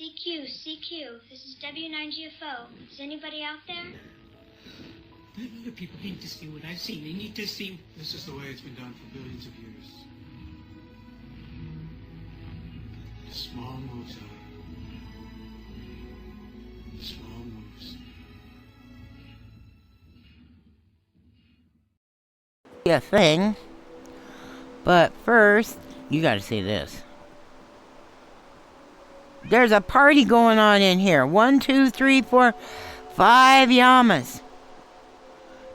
CQ, CQ, this is W9GFO. Is anybody out there? Other people need to see what I've seen. They need to see... This is the way it's been done for billions of years. Small moves, small moves. A thing. But first, you gotta see this. There's a party going on in here. 1, 2, 3, 4, 5 llamas.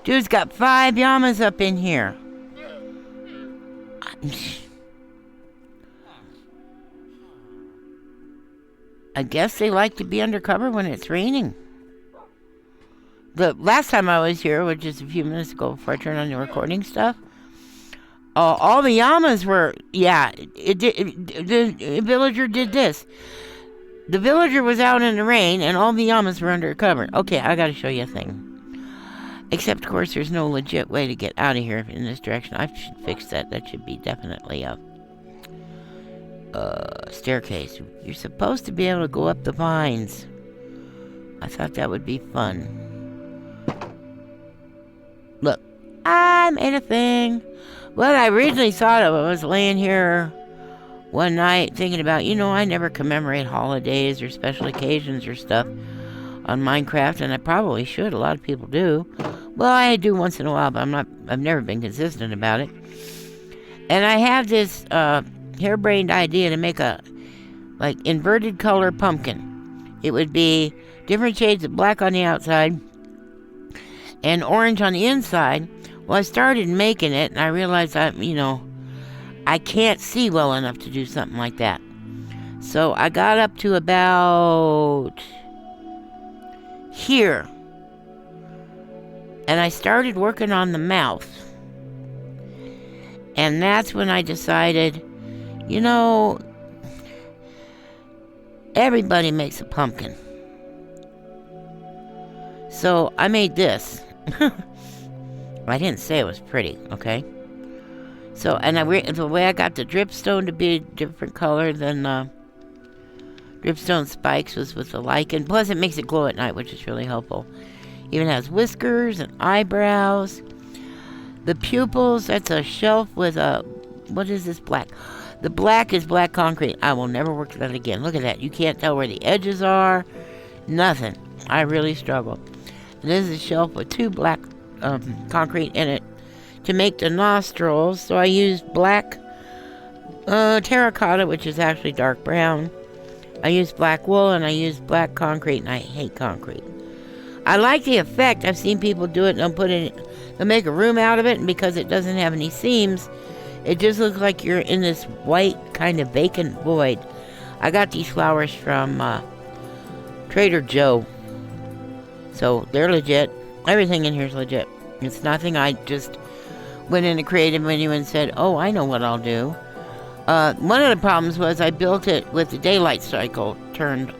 Dude's got 5 llamas up in here. I guess they like to be undercover when it's raining. The last time I was here, which is a few minutes ago before I turned on the recording stuff, all the llamas were, the villager did this. The villager was out in the rain, and all the llamas were undercover. Okay, I gotta show you a thing. Except, of course, there's no legit way to get out of here in this direction. I should fix that. That should be definitely a staircase. You're supposed to be able to go up the vines. I thought that would be fun. Look, I made a thing. What I originally thought of, I was laying here one night thinking about, I never commemorate holidays or special occasions or stuff on Minecraft, and I probably should. A lot of people do. Well, I do once in a while, but I've never been consistent about it. And I have this harebrained idea to make a inverted color pumpkin. It would be different shades of black on the outside and orange on the inside. Well, I started making it, and I realized I can't see well enough to do something like that. So I got up to about here, and I started working on the mouth. And that's when I decided, everybody makes a pumpkin. So I made this. I didn't say it was pretty, okay? So, and the way I got the dripstone to be a different color than dripstone spikes was with the lichen. Plus, it makes it glow at night, which is really helpful. Even has whiskers and eyebrows. The pupils, that's a shelf with what is this black? The black is black concrete. I will never work that again. Look at that. You can't tell where the edges are. Nothing. I really struggle. And this is a shelf with 2 black concrete in it to make the nostrils. So I used black terracotta, which is actually dark brown. I used black wool, and I used black concrete, and I hate concrete. I like the effect. I've seen people do it, and they'll make a room out of it, and because it doesn't have any seams, it just looks like you're in this white kind of vacant void. I got these flowers from Trader Joe. So they're legit. Everything in here is legit. It's nothing I just went in the creative menu and said, oh, I know what I'll do. One of the problems was I built it with the daylight cycle turned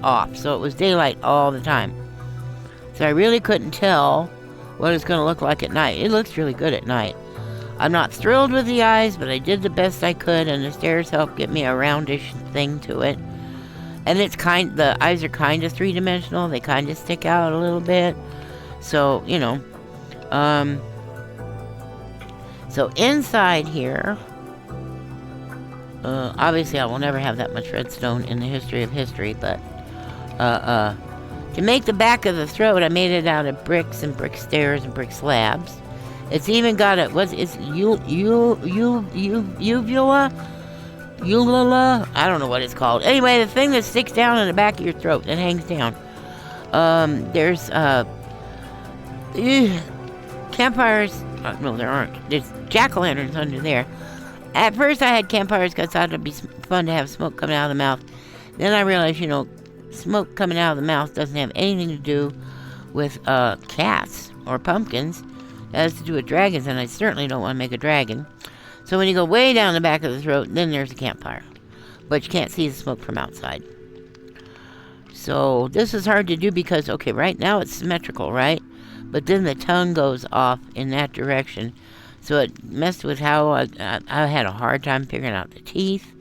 off. So it was daylight all the time. So I really couldn't tell what it's going to look like at night. It looks really good at night. I'm not thrilled with the eyes, but I did the best I could, and the stairs helped get me a roundish thing to it. And the eyes are kind of 3-dimensional. They kind of stick out a little bit. So, so inside here, obviously I will never have that much redstone in the history of history, but to make the back of the throat, I made it out of bricks and brick stairs and brick slabs. It's even got uvula? I don't know what it's called. Anyway, the thing that sticks down in the back of your throat that hangs down. There's campfires. No, there aren't. There's jack-o'-lanterns under there. At first I had campfires because I thought it'd be fun to have smoke coming out of the mouth. Then I realized, smoke coming out of the mouth doesn't have anything to do with cats or pumpkins. It has to do with dragons, and I certainly don't want to make a dragon. So when you go way down the back of the throat, then there's a campfire. But you can't see the smoke from outside. So this is hard to do because, okay, right now it's symmetrical, right? But then the tongue goes off in that direction. So it messed with how I had a hard time figuring out the teeth.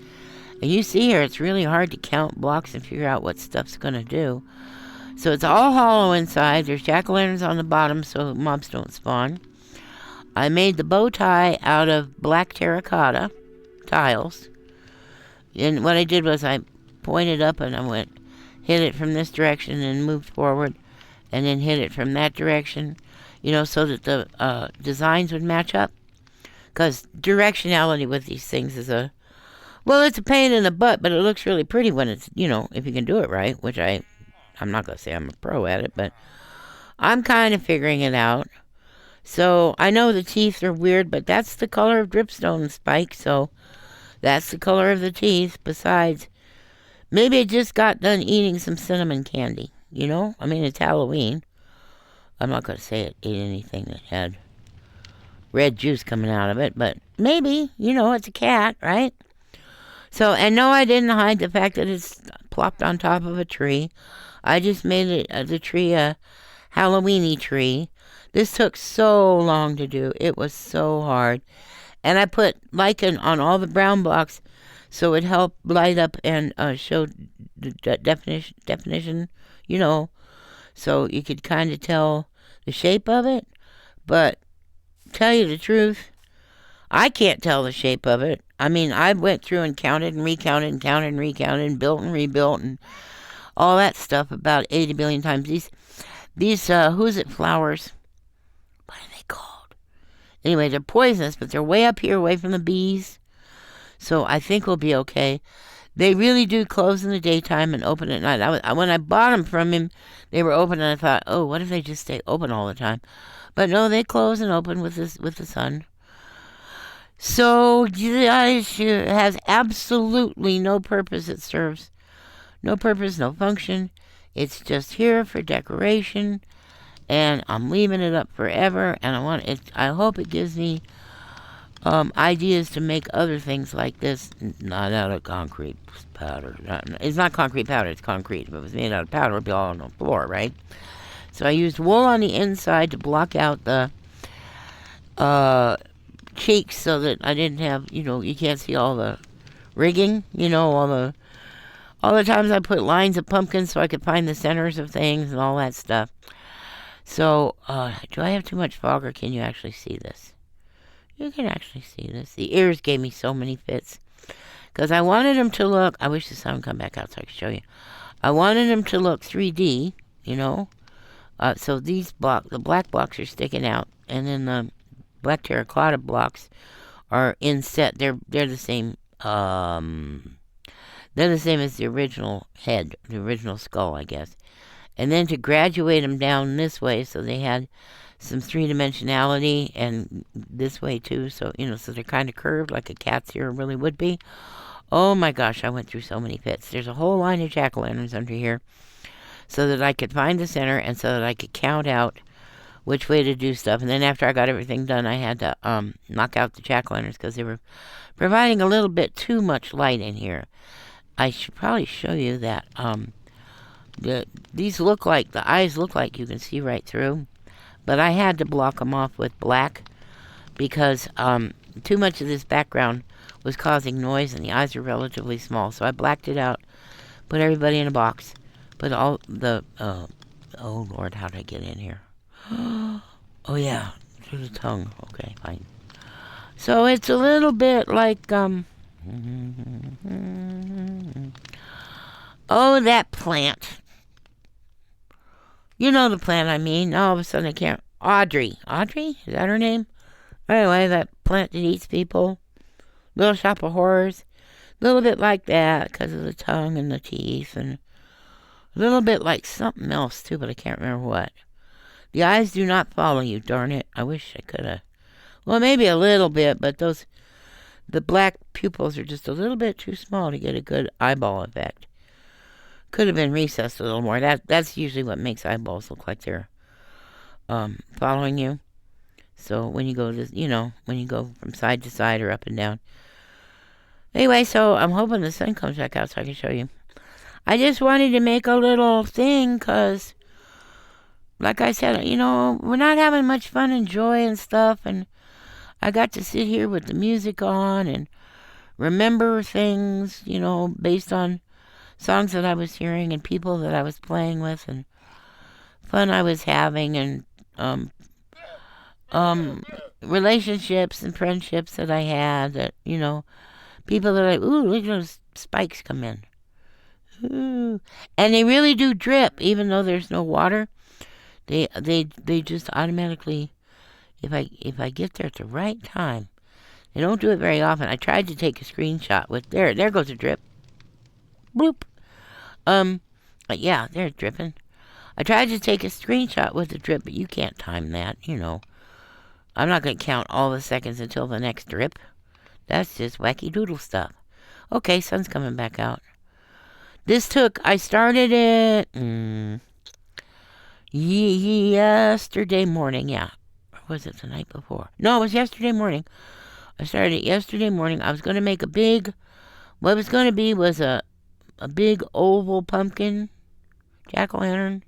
And you see here, it's really hard to count blocks and figure out what stuff's going to do. So it's all hollow inside. There's jack-o'-lanterns on the bottom so mobs don't spawn. I made the bow tie out of black terracotta tiles. And what I did was I pointed up and I hit it from this direction and moved forward. And then hit it from that direction, so that the designs would match up. Because directionality with these things is it's a pain in the butt, but it looks really pretty when it's, if you can do it right, which I'm not going to say I'm a pro at it, but I'm kind of figuring it out. So I know the teeth are weird, but that's the color of dripstone spike, so that's the color of the teeth. Besides, maybe I just got done eating some cinnamon candy, I mean, it's Halloween. I'm not going to say it ate anything that had red juice coming out of it, but maybe, it's a cat, right? So, and no, I didn't hide the fact that it's plopped on top of a tree. I just made the tree a Halloweeny tree. This took so long to do. It was so hard. And I put lichen on all the brown blocks so it helped light up and show the definition, so you could kind of tell the shape of it. But tell you the truth, I can't tell the shape of it. I mean, I went through and counted and recounted and counted and recounted and built and rebuilt and all that stuff about 80 billion times. These who's it flowers? What are they called? Anyway, they're poisonous, but they're way up here, away from the bees. So I think we'll be okay. They really do close in the daytime and open at night. When I bought them from him, they were open, and I thought, oh, what if they just stay open all the time? But no, they close and open with the sun. So it has absolutely no purpose. It serves no purpose, no function. It's just here for decoration, and I'm leaving it up forever. And I hope it gives me ideas to make other things like this. Not out of concrete powder. It's not concrete powder. It's concrete. If it was made out of powder, it'd be all on the floor, right? So I used wool on the inside to block out the cheeks so that I didn't have, you can't see all the rigging, all the times I put lines of pumpkins so I could find the centers of things and all that stuff. So, do I have too much fog, or can you actually see this? You can actually see this. The ears gave me so many fits. Because I wanted them to look, I wish the sun would come back out so I could show you. I wanted them to look 3D, so the black blocks are sticking out, and then the black terracotta blocks are inset. They're the same. They're the same as the original head, the original skull, I guess. And then to graduate them down this way, so they had some three-dimensionality, and this way too. So so they're kind of curved like a cat's ear really would be. Oh my gosh, I went through so many fits. There's a whole line of jack-o'-lanterns under here, so that I could find the center and so that I could count out which way to do stuff. And then after I got everything done, I had to knock out the jack-o'-lanterns because they were providing a little bit too much light in here. I should probably show you that these look like, the eyes look like you can see right through, but I had to block them off with black because too much of this background was causing noise and the eyes are relatively small. So I blacked it out, put everybody in a box, put all the, oh Lord, how did I get in here? Oh yeah, through the tongue. Okay, fine. So it's a little bit like, oh, that plant. You know the plant I mean. All of a sudden I can't. Audrey? Is that her name? Anyway, that plant that eats people. Little Shop of Horrors. A little bit like that because of the tongue and the teeth. And a little bit like something else too, but I can't remember what. The eyes do not follow you, darn it. I wish I could have. Well, maybe a little bit, but the black pupils are just a little bit too small to get a good eyeball effect. Could have been recessed a little more. That's usually what makes eyeballs look like they're following you. So when you go when you go from side to side or up and down. Anyway, so I'm hoping the sun comes back out so I can show you. I just wanted to make a little thing because, like I said, we're not having much fun and joy and stuff, and I got to sit here with the music on and remember things, you know, based on songs that I was hearing and people that I was playing with and fun I was having and relationships and friendships that I had that, you know, people that ooh, look at those spikes come in. Ooh. And they really do drip, even though there's no water. They just automatically, if I get there at the right time. They don't do it very often. I tried to take a screenshot with there goes a drip. Bloop. Yeah, they're dripping. I tried to take a screenshot with the drip, but you can't time that, you know. I'm not going to count all the seconds until the next drip. That's just wacky doodle stuff. Okay, sun's coming back out. I started it yesterday morning, yeah. Or was it the night before? No, it was yesterday morning. I started it yesterday morning. I was going to make what it was going to be was a big oval pumpkin, jack-o'-lantern.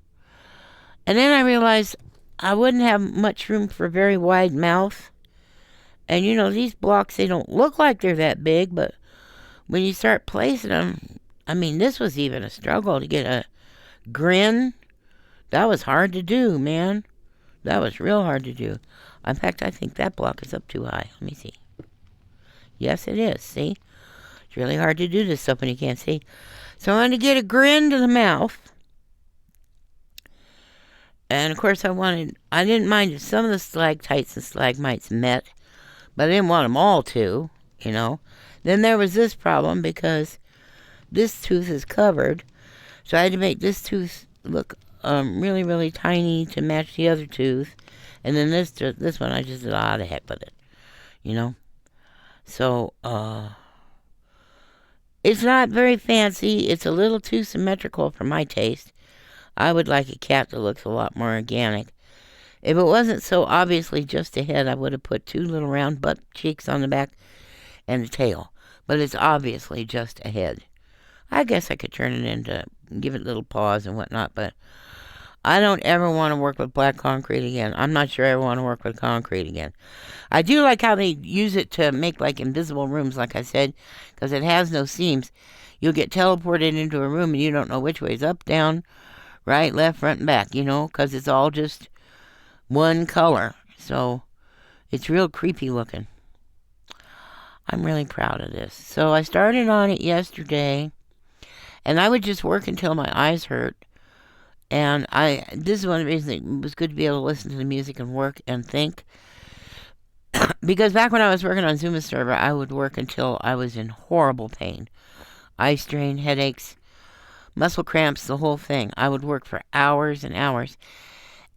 And then I realized I wouldn't have much room for a very wide mouth. And you know, these blocks, they don't look like they're that big, but when you start placing them, I mean, this was even a struggle to get a grin. That was hard to do, man. That was real hard to do. In fact, I think that block is up too high. Let me see. Yes, it is. See? It's really hard to do this stuff when you can't see. So I wanted to get a grin to the mouth. And, of course, I didn't mind if some of the stalactites and stalagmites met, but I didn't want them all to, you know. Then there was this problem because this tooth is covered. So I had to make this tooth look really, really tiny to match the other tooth. And then this one, I just did the heck with it, you know. So, it's not very fancy. It's a little too symmetrical for my taste. I would like a cat that looks a lot more organic. If it wasn't so obviously just a head, I would have put 2 little round butt cheeks on the back and a tail. But it's obviously just a head. I guess I could turn it into, give it little paws and whatnot, but I don't ever want to work with black concrete again. I'm not sure I ever want to work with concrete again. I do like how they use it to make like invisible rooms, like I said, because it has no seams. You'll get teleported into a room and you don't know which way is up, down, right, left, front, and back, you know, because it's all just one color. So it's real creepy looking. I'm really proud of this. So I started on it yesterday, and I would just work until my eyes hurt. And this is one of the reasons it was good to be able to listen to the music and work and think. Because back when I was working on Zuma server, I would work until I was in horrible pain. Eye strain, headaches, muscle cramps, the whole thing. I would work for hours and hours.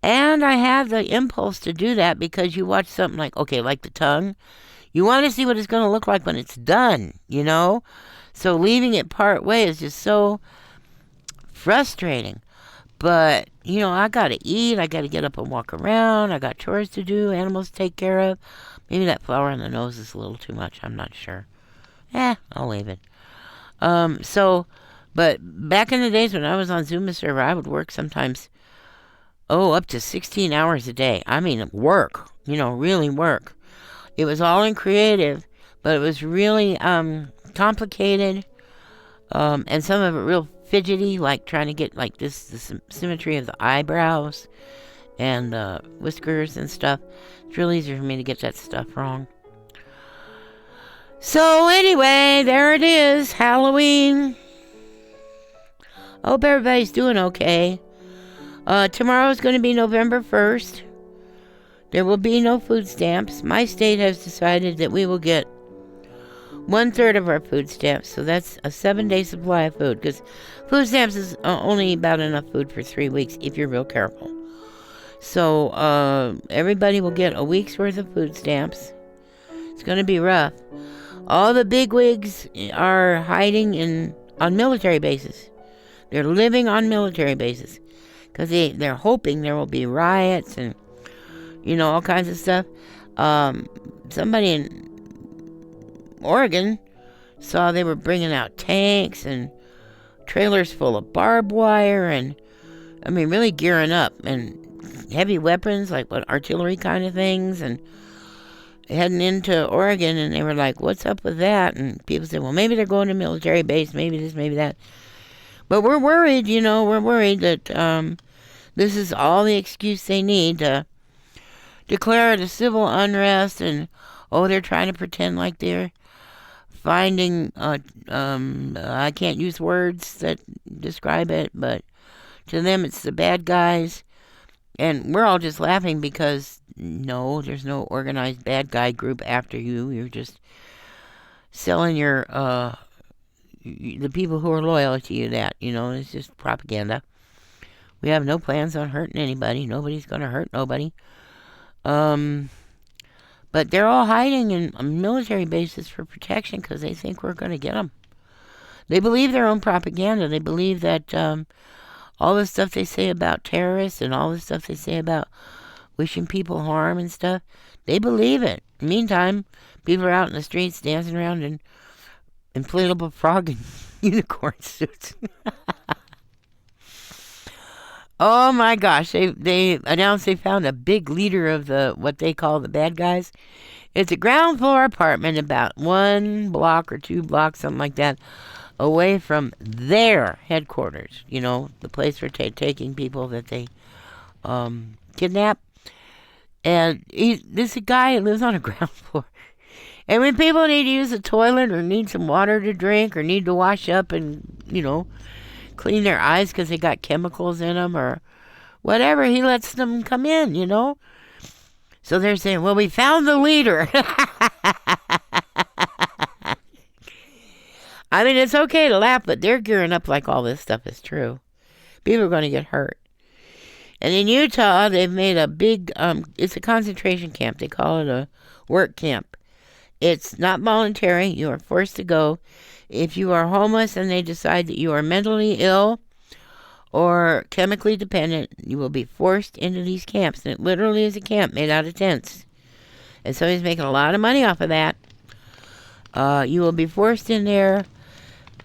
And I had the impulse to do that because you watch something like the tongue. You want to see what it's going to look like when it's done, you know? So leaving it part way is just so frustrating. But, you know, I got to eat. I got to get up and walk around. I got chores to do, animals to take care of. Maybe that flower on the nose is a little too much. I'm not sure. I'll leave it. But back in the days when I was on Zuma server, I would work sometimes, up to 16 hours a day. I mean, work, you know, really work. It was all in creative, but it was really complicated, and some of it real fidgety, like trying to get like the symmetry of the eyebrows and whiskers and stuff. It's real easy for me to get that stuff wrong. So anyway, there it is, Halloween. I hope everybody's doing okay. Tomorrow is going to be November 1st. There will be no food stamps. My state has decided that we will get 1/3 of our food stamps, so that's a 7-day supply of food, because food stamps is only about enough food for 3 weeks if you're real careful. So everybody will get a week's worth of food stamps. It's going to be rough. All the bigwigs are hiding on military bases. They're living on military bases because they're hoping there will be riots and, you know, all kinds of stuff. Somebody in Oregon saw they were bringing out tanks and trailers full of barbed wire and, I mean, really gearing up, and heavy weapons like artillery kind of things, and heading into Oregon, and they were like, what's up with that? And people said, well, maybe they're going to military base, maybe this, maybe that. But we're worried, we're worried that this is all the excuse they need to declare it a civil unrest, and, they're trying to pretend like they're finding, I can't use words that describe it, but to them it's the bad guys. And we're all just laughing because, no, there's no organized bad guy group after you. You're just selling the people who are loyal to you that, it's just propaganda. We have no plans on hurting anybody. Nobody's going to hurt nobody. But they're all hiding in military bases for protection because they think we're going to get them. They believe their own propaganda. They believe that all the stuff they say about terrorists and all the stuff they say about wishing people harm and stuff, they believe it. Meantime, people are out in the streets dancing around in inflatable frog and unicorn suits. Oh my gosh, they announced they found a big leader of what they call the bad guys. It's a ground floor apartment about 1 block or 2 blocks, something like that, away from their headquarters, the place where they're taking people that they kidnap. And this guy lives on a ground floor. And when people need to use a toilet or need some water to drink or need to wash up and, clean their eyes because they got chemicals in them or whatever, he lets them come in, So they're saying, well, we found the leader. I mean, it's okay to laugh, but they're gearing up like all this stuff is true. People are going to get hurt. And in Utah, they've made a big, it's a concentration camp. They call it a work camp. It's not voluntary. You are forced to go. If you are homeless and they decide that you are mentally ill or chemically dependent, you will be forced into these camps. And it literally is a camp made out of tents. And somebody's making a lot of money off of that. You will be forced in there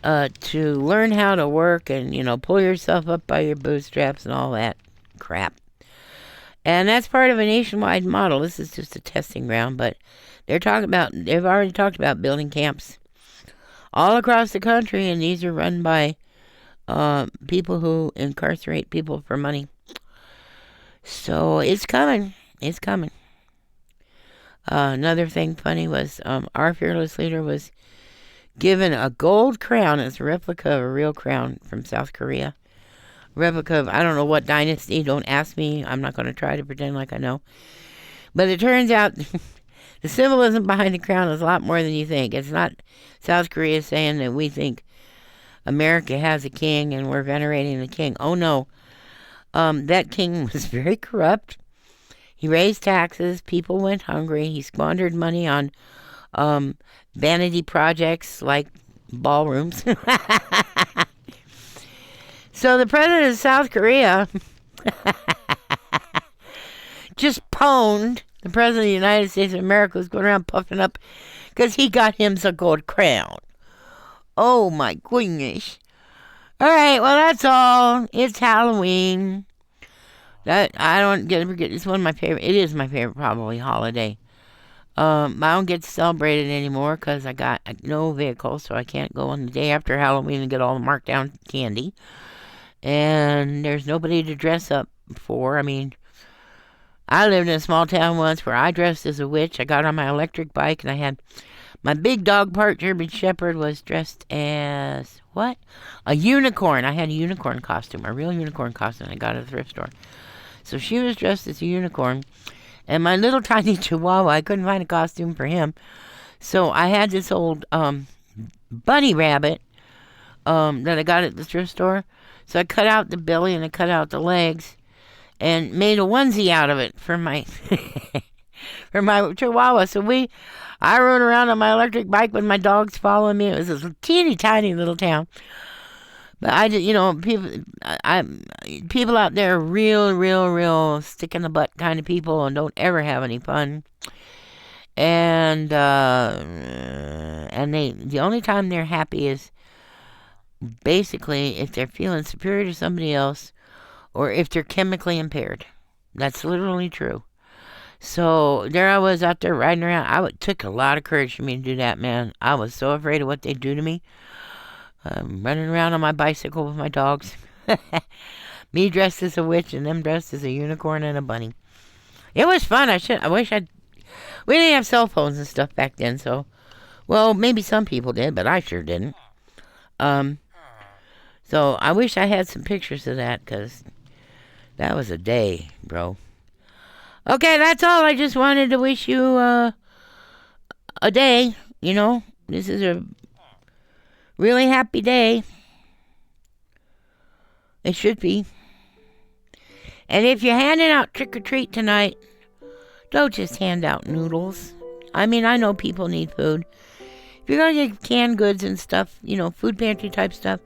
to learn how to work and, pull yourself up by your bootstraps and all that crap. And that's part of a nationwide model. This is just a testing ground, but they've already talked about building camps all across the country, and these are run by people who incarcerate people for money. So it's coming. It's coming. Another thing funny was our fearless leader was given a gold crown as a replica of a real crown from South Korea. Replica of, I don't know what dynasty. Don't ask me. I'm not going to try to pretend like I know. But it turns out the symbolism behind the crown is a lot more than you think. It's not South Korea saying that we think America has a king and we're venerating the king. Oh, no. That king was very corrupt. He raised taxes. People went hungry. He squandered money on vanity projects like ballrooms. So the president of South Korea just pwned the president of the United States of America, who's going around puffing up because he got him a gold crown. Oh my goodness. All right, well, that's all. It's Halloween. I don't get to forget. It's one of my favorite. It is my favorite, probably, holiday. I don't get to celebrate it anymore because I got no vehicle, so I can't go on the day after Halloween and get all the marked down candy. And there's nobody to dress up for. I mean, I lived in a small town once where I dressed as a witch. I got on my electric bike and I had my big dog part German Shepherd was dressed as, what? A unicorn. I had a unicorn costume, a real unicorn costume I got at a thrift store. So she was dressed as a unicorn. And my little tiny chihuahua, I couldn't find a costume for him. So I had this old bunny rabbit that I got at the thrift store. So I cut out the belly and I cut out the legs and made a onesie out of it for my for my chihuahua. So I rode around on my electric bike with my dogs following me. It was this teeny tiny little town. But I just, people out there are real stick in the butt kind of people and don't ever have any fun. And the only time they're happy is basically if they're feeling superior to somebody else or if they're chemically impaired. That's literally true. So there I was out there riding around. It took a lot of courage for me to do that, man. I was so afraid of what they'd do to me. Running around on my bicycle with my dogs. Me dressed as a witch and them dressed as a unicorn and a bunny. It was fun. We didn't have cell phones and stuff back then, so, well, maybe some people did, but I sure didn't. So I wish I had some pictures of that, because that was a day, bro. Okay, that's all. I just wanted to wish you a day, you know. This is a really happy day. It should be. And if you're handing out trick-or-treat tonight, don't just hand out noodles. I mean, I know people need food. If you're going to get canned goods and stuff, you know, food pantry type stuff,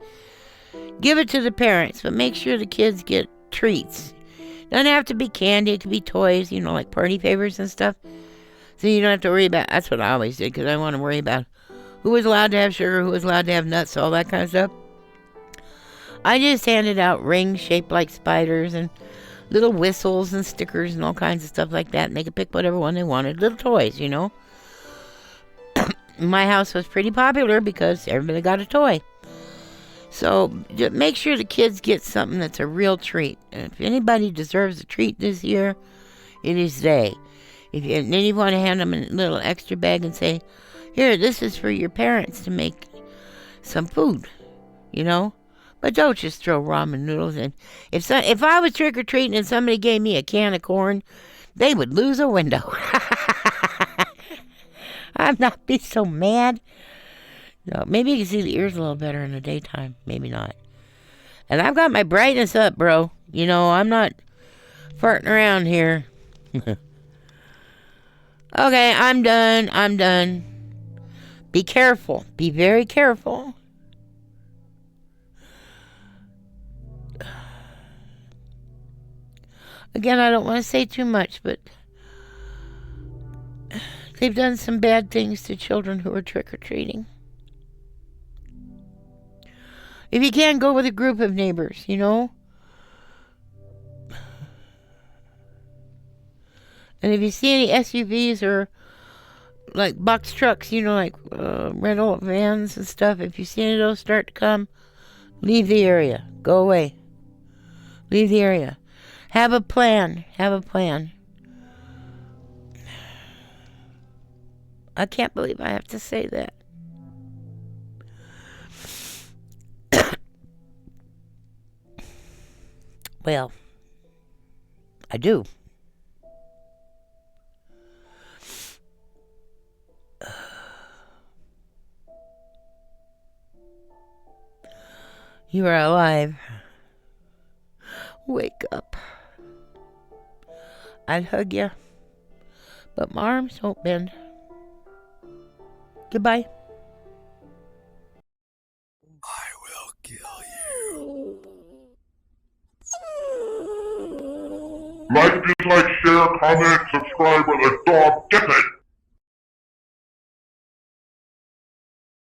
give it to the parents, but make sure the kids get treats. Doesn't have to be candy, it could be toys, you know, like party favors and stuff. So you don't have to worry about, that's what I always did, because I want to worry about who was allowed to have sugar, who was allowed to have nuts, all that kind of stuff. I just handed out rings shaped like spiders and little whistles and stickers and all kinds of stuff like that, and they could pick whatever one they wanted. Little toys, you know. My house was pretty popular because everybody got a toy. So make sure the kids get something that's a real treat. And if anybody deserves a treat this year, it is they. And then you want to hand them a little extra bag and say, here, this is for your parents to make some food, you know. But don't just throw ramen noodles in. If I was trick-or-treating and somebody gave me a can of corn, they would lose a window. I'd not be so mad. No, maybe you can see the ears a little better in the daytime. Maybe not. And I've got my brightness up, bro. You know, I'm not farting around here. Okay, I'm done. Be careful. Be very careful. Again, I don't want to say too much, but they've done some bad things to children who are trick-or-treating. If you can, go with a group of neighbors, you know? And if you see any SUVs or like box trucks, you know, like rental vans and stuff, if you see any of those start to come, leave the area. Go away. Leave the area. Have a plan. I can't believe I have to say that. Well, I do. You are alive. Wake up. I'd hug you, but my arms won't bend. Goodbye. I will kill you. Like, dislike, share, comment, subscribe, or the dog gets it!